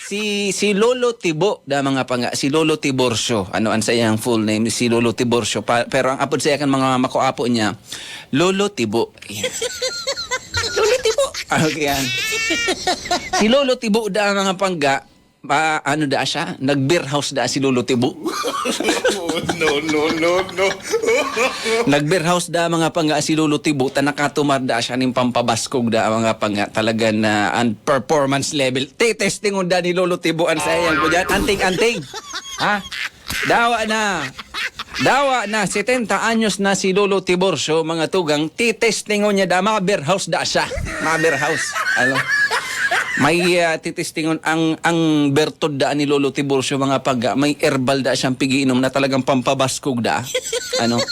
si Lolo Tibo da mga panga, si Lolo Tiborcio. Ano ang sayang full name si Lolo Tiborcio. Pero ang apod saya kan mga makoapo niya, Lolo Tibo. Ayan. Lolo Tibo. Okay yan. Si Lolo Tibo da mga pangga, ano da siya? Nag-beer house da si Lolo Tibo. No. Nag-beer house da mga pangga si Lolo Tibo, tanakatumar da siya ng pampabaskog da mga pangga. Talaga na ang performance level. Testing da ni Lolo Tibo ang sayang ko dyan. Anting-anting. Ha? Dawa na 70 anyos na si Lolo Tiborcio, mga tugang, titestingon niya da, mga beer house da siya. Mga beer house. Ano? May titestingon ang bertod da ni Lolo Tiborcio, mga pagga, may herbal da siyang pigiinom na talagang pampabaskog da. Ano?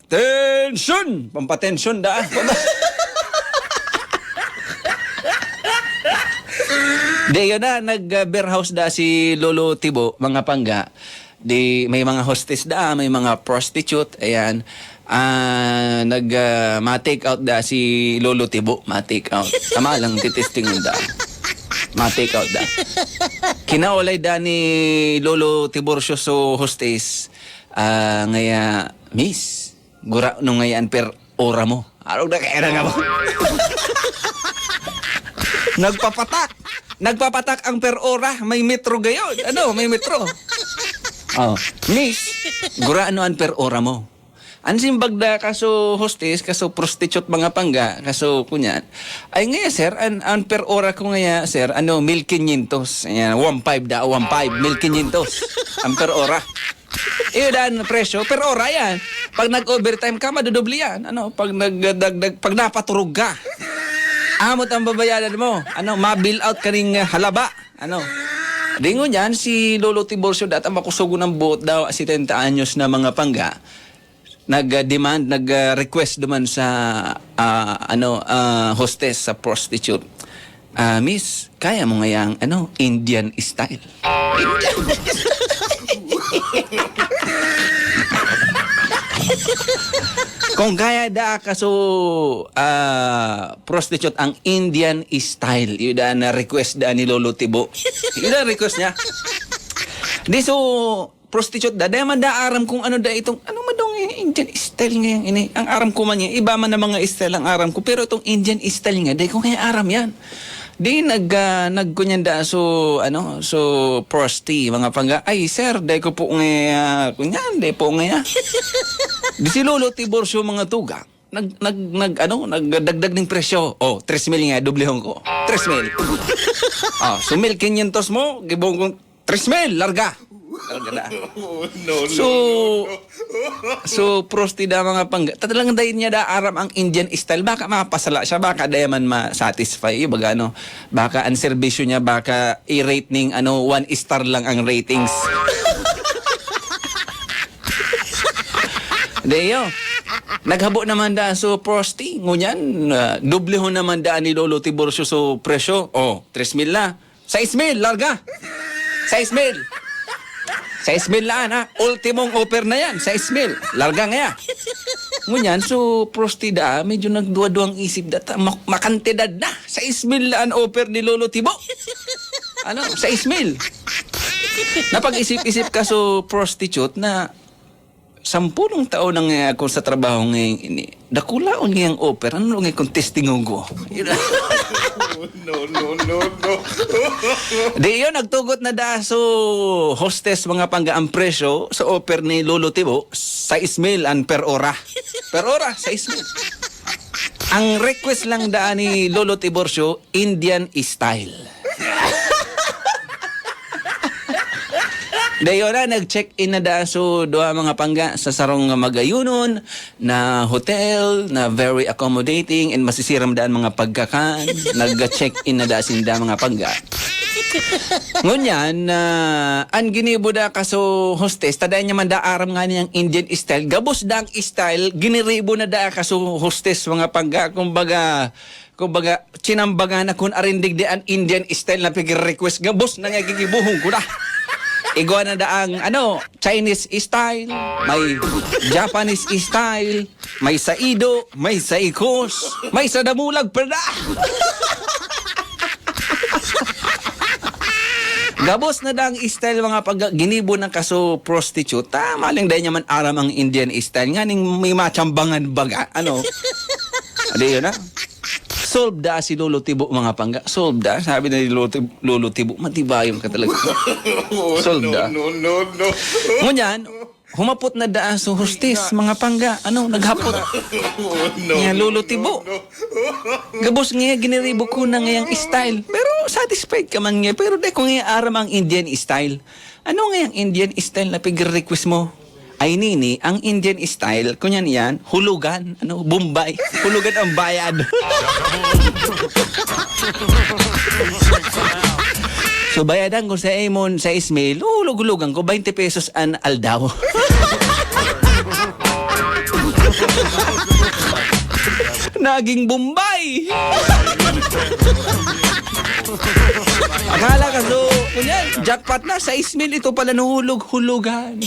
Tension! Pampatension da. Di yun na, nag-beer house da si Lolo Tibo, mga pangga. Di, may mga hostess da, may mga prostitute, ayan. Ma-take out da si Lolo Tibo, ma-take out. Tama lang, titestingon da. Ma-take out da. Kinaulay da ni Lolo Tiborcio so hostess, ngaya, miss, gura nung ngayon per ora mo. Araw na kaya nga mo. Nagpapatak ang per ora. May metro gayon. Ano? May metro. Oh. Miss, gura ano ang per ora mo? Ansin bagda kaso hostess, kaso prostitute mga pangga, kaso kunyan. Ay ngaya sir, ang per ora ko ngaya sir, ano, 1,500. Ayan, 1,500 da, 1,500, 1,500. Ang per ora. Iyo dan presyo, per ora yan. Pag nag-overtime ka, madudubli yan. Ano, pag nagdagdag, pag napaturog ka. Amot ang babayaran mo. Ano, ma-bill out ka ring halaba. Ano. Ringo niyan, si Lolo Tiborcio data makusugo ng buot daw 70 anyos na mga pangga. Nag-demand, nag-request naman sa hostess, sa prostitute. Miss, kaya mo ngayang Indian style. Kung kaya da kaso prostitute ang Indian style, yun da na request da ni Lolo Tibo. Yun da request niya. Di so, prostitute da, dahil man da aram kung ano da itong, ano madong Indian style ngayon ini. Ang aram ko man niya, iba man na mga style ang aram ko, pero itong Indian style nga, dahil kung kaya aram yan. Di nagkunyan da so prosti mga pangga, ay sir dahil ko po kunyan dahil po nga di si Lolo Tiborcio mga tuga nagdagdag ng presyo. 3,000 nga dublehon ko 3,000. So 1,500 mo gibong kong 3,000 larga na. So prosti da mga pangga. Talagang dahin niya da aram ang Indian style. Baka makapasala siya, baka dayaman ma-satisfy. Baga baka ang serbisyo niya, baka i-rate ning 1 star lang ang ratings. Deyo. Naghabo naman da so prosti. Ngunyan, dublehon naman da ni Lolo Tiborcio so presyo. 3,000 na. 6,000 larga. 6,000. 6,000 laan ha. Ultimong offer na yan. 6,000. Larga nga ya. Ngunyan, so prostida, medyo nagduwa-duwang isip data. Makantidad na. 6,000 laan offer ni Lolo Tibo. 6,000. Napag-isip-isip ka so prostitute na 10 taon nang ako sa trabaho ngayon ini. Dakulaon ngayang offer. Ano nga kung testingon ko? No. Di yun, nagtugot na da so hostess mga pangga ang presyo sa offer ni Lolo Tibo, 6,000 ang per ora. Per ora, 6,000. Ang request lang da ni Lolo Tiborcio, Indian style. Dayo na, nag-check-in na da so doha mga pangga sa sarong magayunon na hotel na very accommodating and masisiram daan mga pagkakan. Nag-check-in na da sinda mga pangga. Ngunyan, ang ginibo da kaso hostess, taday niya man da aram nga niyang Indian style. Gabos da ang style, giniribo na da kaso hostess mga pangga. Kumbaga, chinambaga na kung arindig di ang Indian style na pig-request. Gabos na nga gigibuhong ko na. Igwa na daang Chinese style, may Japanese style, may saido, may saikos, may sadamulag perda. Gabos na dang style mga pag ginibo ng kaso prostitute. Maling dahil naman aram ang Indian style. Nga ning may machambangan baga. Ano? Adi yun na. Solve da si Lolo Tibo mga pangga. Solve da. Sabi na ni Lolo Tibo, matibayon ka talaga. Solve da. No. Ngunyan, humapot na daan sa hostes mga pangga. Ano? Naghapot. Nga Lolo Tibo. Gabos nga giniribo ko na ngayang style. Pero satisfied ka man nga. Pero di ko nga aram ang Indian style. Ano ngayang Indian style na pig-request mo? Ay nini, ang Indian style, kunyan yan, hulugan, ano, Bombay. Hulugan ang bayad. So bayadan ko sa Amon, sa Ismail, hulug-hulugan ko, 20 pesos an aldaw. Naging Bombay! Akala ka so, kunyan, jackpot na, sa Ismail, ito pala nuhulog-hulugan.